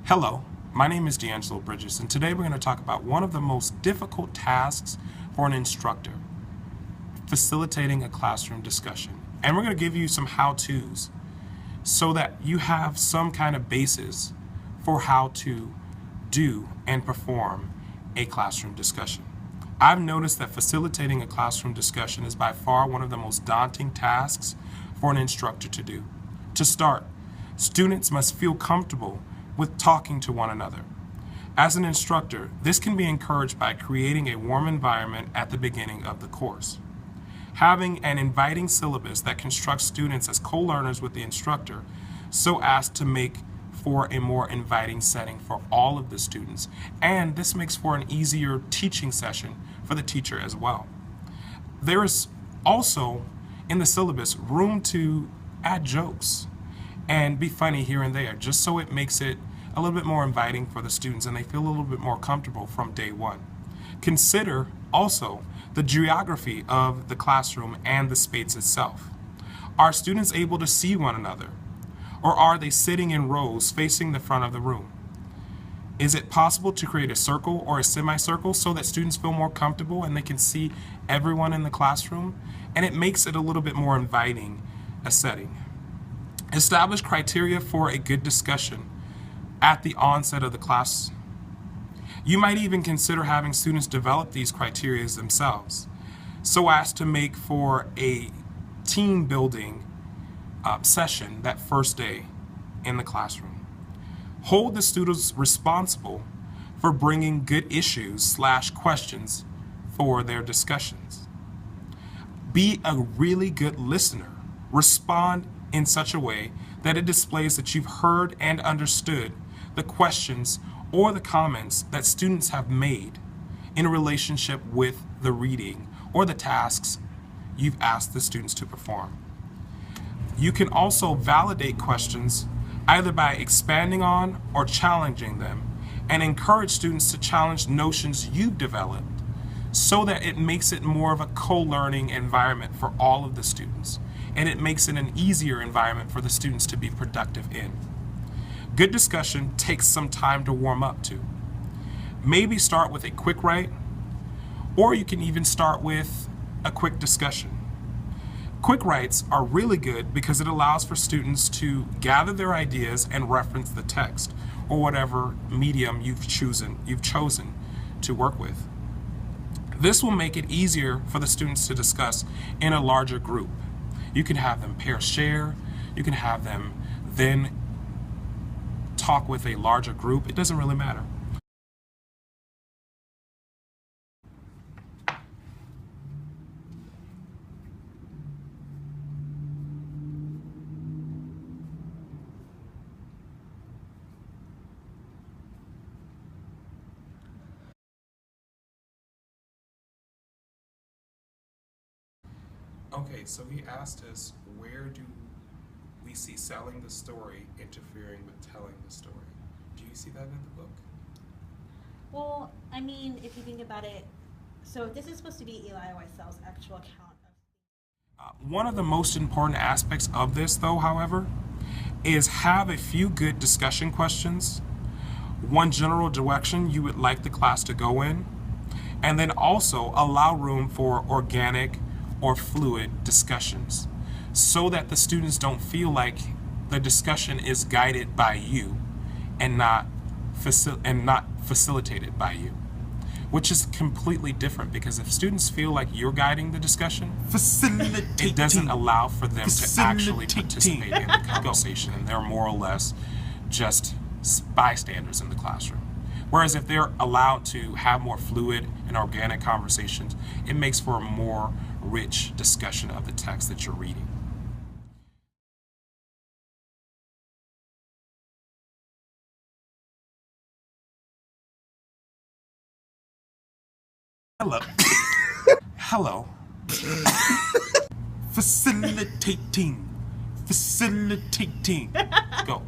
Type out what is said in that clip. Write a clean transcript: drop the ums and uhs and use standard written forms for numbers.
Hello, my name is D'Angelo Bridges, and today we're going to talk about one of the most difficult tasks for an instructor, facilitating a classroom discussion. And we're going to give you some how-tos so that you have some kind of basis for how to do and perform a classroom discussion. I've noticed that facilitating a classroom discussion is by far one of the most daunting tasks for an instructor to do. To start, students must feel comfortable with talking to one another. As an instructor, this can be encouraged by creating a warm environment at the beginning of the course. Having an inviting syllabus that constructs students as co-learners with the instructor so as to make for a more inviting setting for all of the students. And this makes for an easier teaching session for the teacher as well. There is also in the syllabus room to add jokes and be funny here and there, just so it makes it a little bit more inviting for the students and they feel a little bit more comfortable from day one. Consider also the geography of the classroom and the space itself. Are students able to see one another? Or are they sitting in rows facing the front of the room? Is it possible to create a circle or a semicircle so that students feel more comfortable and they can see everyone in the classroom? And it makes it a little bit more inviting a setting. Establish criteria for a good discussion at the onset of the class. You might even consider having students develop these criteria themselves so as to make for a team building session that first day in the classroom. Hold the students responsible for bringing good issues/questions for their discussions. Be a really good listener. Respond in such a way that it displays that you've heard and understood the questions or the comments that students have made in relationship with the reading or the tasks you've asked the students to perform. You can also validate questions either by expanding on or challenging them and encourage students to challenge notions you've developed so that it makes it more of a co-learning environment for all of the students, and it makes it an easier environment for the students to be productive in. Good discussion takes some time to warm up to. Maybe start with a quick write, or you can even start with a quick discussion. Quick writes are really good because it allows for students to gather their ideas and reference the text or whatever medium you've chosen to work with. This will make it easier for the students to discuss in a larger group. You can have them pair share, you can have them then talk with a larger group. It doesn't really matter. Okay, so he asked us, where do we see selling the story interfering with telling the story? Do you see that in the book? Well, I mean, if you think about it, so this is supposed to be Eli Wiesel's actual account of. One of the most important aspects of this, though, however, is have a few good discussion questions, one general direction you would like the class to go in, and then also allow room for organic or fluid discussions so that the students don't feel like the discussion is guided by you and not facilitated by you, which is completely different, because if students feel like you're guiding the discussion, it doesn't allow for them to actually participate in the conversation, and they're more or less just bystanders in the classroom. Whereas if they're allowed to have more fluid and organic conversations, it makes for a more rich discussion of the text that you're reading. Hello. Hello. Facilitating. Go.